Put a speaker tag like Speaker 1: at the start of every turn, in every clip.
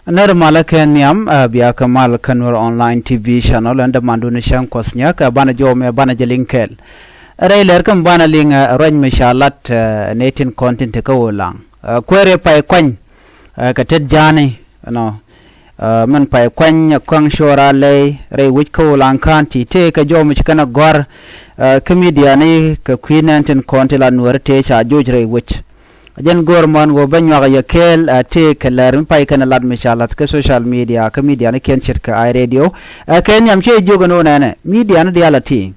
Speaker 1: Ner malaken yam biya kamal kanur online TV channel and mandu nisham kwasnya ka bana jome bana jelinkel. Ray ler kam bana ling rany mishalat netin content ka Ulang. Kwere pai kwany ka ted jani no man pai kwany kwang shora lay ray wich ka Ulang kanti te ka jome chikana gor comedian ka queen and content la Nuer te cha joj ray wich. Jen gorman go banywa ya kel te kelar pai kana lad mishalat ka social media ka media ne ken shirka I radio ken yam che jogo no nane media ne dialati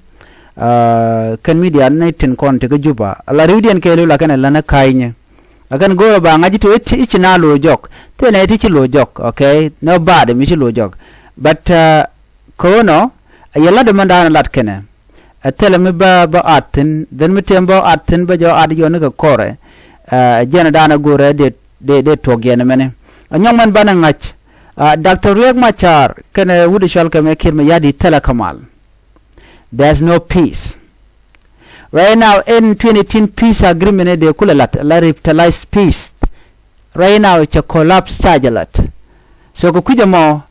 Speaker 1: kan media ne tin kon te juba la rudian kelu la kana lana kainya akan go ba ngaji to ichi na lo jok te ne ti lo jok okay no bad mi lo jok but kono yalla de mandana lat kene atela mi ba atin den mi tembo atin ba jo ad yo ne ka kore jena dana gore de to gene mene anyong man bana ngach Dr. Riek Machar kana wudi shal ka mekir me yadi telekamal. There's no peace right now in 2010 peace agreement de kulalat la revitalized peace right now it's a collapse chajalat so ko kujamo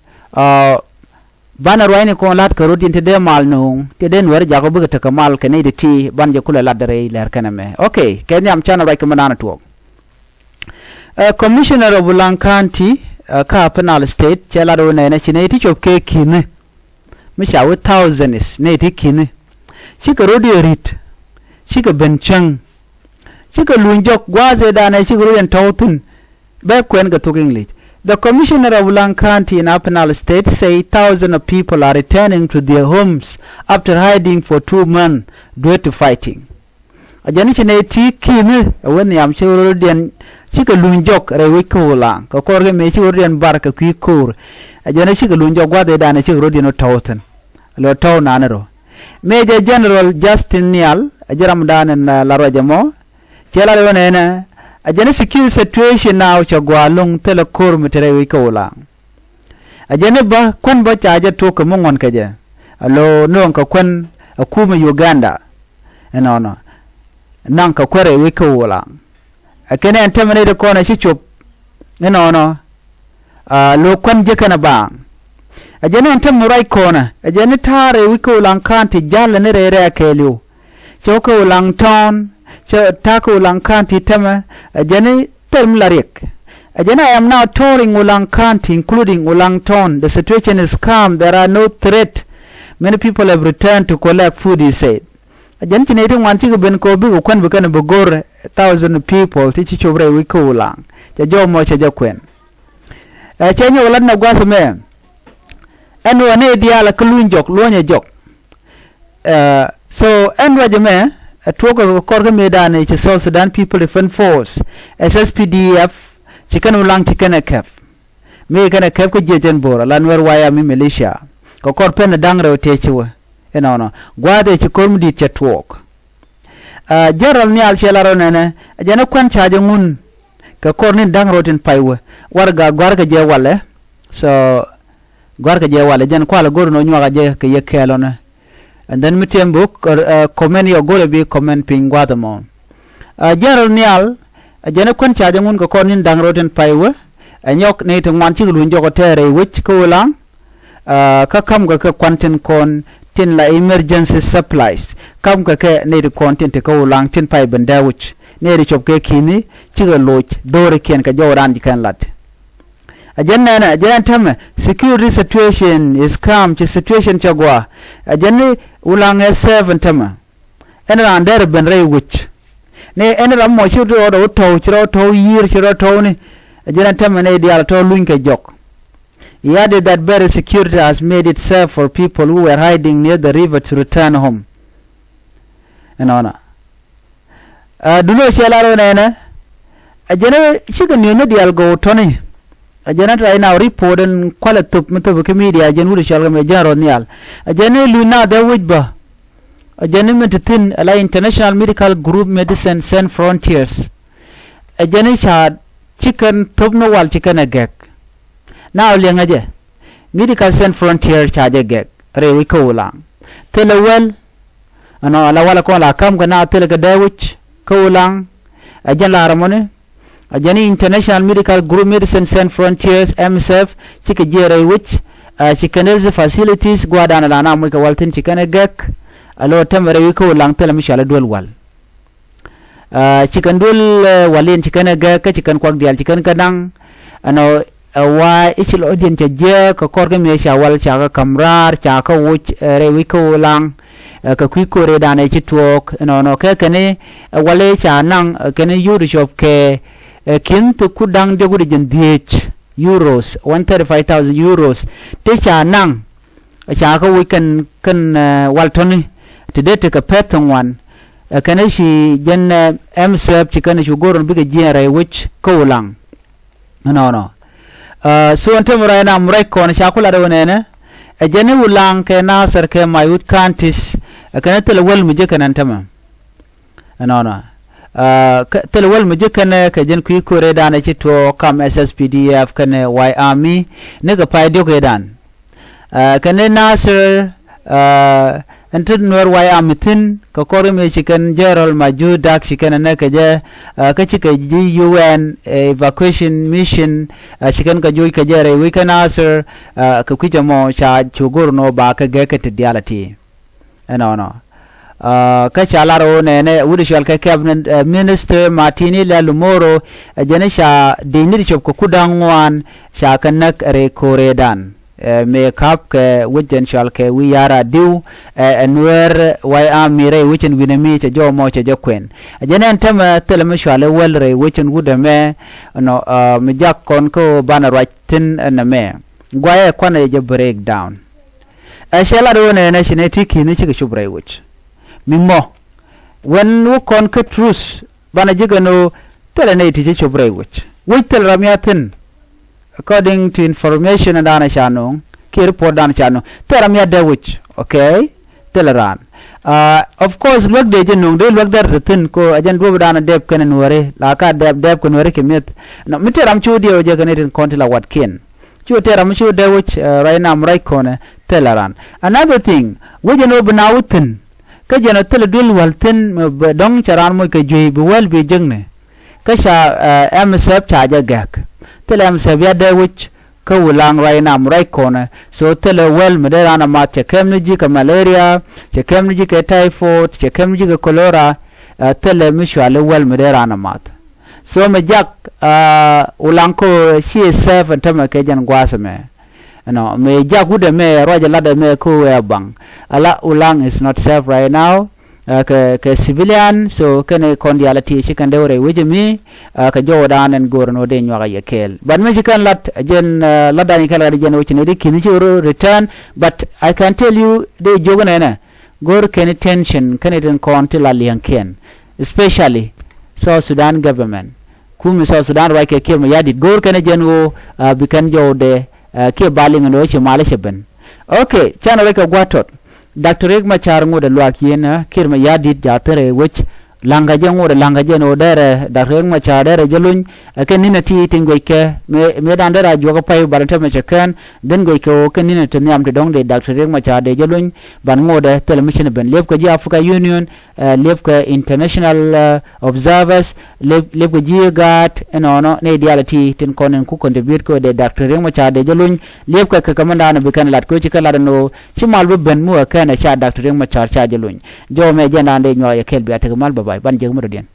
Speaker 1: bana roine ko lat ko rodin te de mal no te den wer jago buga te kamal kene de ti banje kula ladare ler kaname okay kenyam chana right manana to commissioner of Ulang County ka penal state chela do ne chine ti chop ke kin mi sha 1000 is ne ti kin shi ka rodi rit shi ka benchang shi ka lunjok gwaze da ne shi rodin tawtun be kwen ga to English. The commissioner of Ulang County in Apnal State say thousands of people are returning to their homes after hiding for 2 months due to fighting. Ajani chene ti kine when yam churodian chika lunjok rewiko Ulang ka korge me churodian barka kwikur ajani chika lunjok wade dana churodian tawten lo taw nanero. Major General Justin Nial ajaram dan na larajamo chela lewana ajane security situation now chagwalung telekor mitere wika Ulang ajane ba kwan ba chaja to ko mongon kaje alo non ka kwan akuma Uganda enono nan ka kwere wika Ulang akene antamane de kona chichop enono lo kwan je kana ba ajane antam murai kona ajane tare wika Ulang kanti jalla ne rere akelu choko Ulang town so tako Ulang County tema ajani term la riek ajana I am now touring Ulang County including Ulang town. The situation is calm, there are no threat, many people have returned to collect food, he said. Ajani chine itu wanti ko ben ko bi ko kwan bukana bogor 1,000 people tichi chobre wi ko Ulang ja jo mo cha jakwen chenyo wala na gwasa me enu ane diala klunjok lonya jok so enwa jeme Tuoka korga medane che South Sudan People Defense Force SSPDF chikan Ulang chikan kef me kana kef ko jejen bora la Nuer waya mi militia ko kor pen dangre techiwa enono gwade chi kormdi che tuok General ni al chelaro nene jana kwan chaje ngun ka korni dangro tin paiwa warga gwarga je wale so gwarga je wale jan kwala goro no nywaga je ke yekelona. And then mitem book comment yo gole be comment ping wadamo General Nial jana kwan chaja ngun ko konin dangroten paiwa anyok ne to wan chiglu njoko tere wich ko Ulang ka kam ga ka kwanten kon tin la emergency supplies kam ga ke ne to content ko Ulang tin pai banda wich ne ri chop ke kini chiga loch dore ken ka joran dikan lat ajana tama security situation is calm chi situation chagwa ajani Ulang S7 tama enra andere ben rey wich ne enra mo chi do to chiro to yir chiro to ni ajana tama ne dial to luinke jok he added that better security has made it safe for people who were hiding near the river to return home enona dulo chelaro nena ajana chiga ni no dial go toni ajana right now report and quality mto media ajana wuri shalga me General Nial ajana luna da wujba ajana metatin ala International Medical Group Medicine Sans Frontiers ajana cha chicken tobno wal chicken agek now lenga je Medical Sans Frontiers cha agek rewi ko Ulang telewel ano ala wala ko la kam gana telega dawich ko Ulang ajana ramone ajani International Medical Group Medicine Sans Frontiers MSF chike jere which chikaneze facilities gwadana lana mo ka waltin chikane gek alo tamare wiko lang tela mishala dol wal chikan dol walin chikane gek chikan kwak dial chikan kadang ano wa ichil odien je ka korga me shawal cha kamrar cha ka wuch re wiko lang ka kwiko re dana chitwok no ka kane wale cha nang kane yuri shop ke kin to kudang de gudin DH euros 135,000 euros te cha nang cha ka weekend kan waltoni today te ka petong wan kana shi jen MSF chikana shugoron biga jere which ko lang no so antemura na murai ko na shakula da wonene jene ulang ke nasar ke mayut counties kana tele wel muje kana tama no telewal muje kana ka jen ku kore da na to kam SSPDF kana Y Army ne ga paido ke dan kana nasir antud Nuer Y Army tin ka kore me chikan general majudak chikan na ka je ka chika UN evacuation mission chikan ka joy ka jere we kana nasir ka kuja mo cha chugur no ba ka ga ka tidiality no ka chalaro ne udishal ka cabinet minister Martini Lalumoro janisha dinir chop ko kudangwan sha kanak re koredan me kap ke wujen shal ke wi yara diu Nuer Y Army re wujen winami cha jo mo cha jokwen janen tama telema shale wel re wujen gudame no me jak kon ko bana ratin na me gwaye kwana je break down shala ro ne shinetiki ni chike chubre wuch mimo when no kon ka truth bana jigano telene ti chobre which tel ramiatin according to information and ana chano ki report dan chano teramia de which okay teleran of course look de jenung de look der tin ko ajan bo dana deb kan nuere la ka deb ko nuere kemet no miteram chudi o jegane tin kontila watkin chu teram chu de which right now right corner teleran another thing we no banawutin ka jeno tele dul walten dong charan mo ka joy bi wal bi jengne ka sha MSF ta ja gak tele MSF ya de which ka ulang right now right corner so tele well me there ana mat kemni ka malaria kemni ka typhoid kemni ka cholera tele mishwale well me there ana mat so me jak ulang ko CSF antama ka jan gwasame no me jagude me roja lada me ko bang ala ulang is not safe right now ka civilian so kene kondiality chikan dewre wejemi ka jodan en gorno de nyaga yekel but me chikan lat jen ladani kala jen wochine de kini return but I can tell you de jogana na gor ken tension ken den kontila lianken especially South Sudan government kum South Sudan wa ke kem yadit gor ken jen wo bikan jode ke baling no che mala sheben okay chana weka gwatot Dr. Riek Machar ngode luak yena kirma yadit jatere which langaje ngode langaje no dere Dr. Riek Machar dere jelun ke nina ti tingwe ke me dan dere joga pay barata me chekan den go ke ke nina to nyam to dong de Dr. Riek Machar de jelun ban ngode television ben lep ko ji Africa Union lep ko international observers lep ko ji gat enono ne diality tin konen ku contribute ko de Dr. Riek Machar de jelun lep ko kamanda na bikan lat ko ci kala no ci malbu ben mu ka na cha Dr. Riek Machar cha jelun jo me jena de nyoya kel bi atagal bye ban je mu do den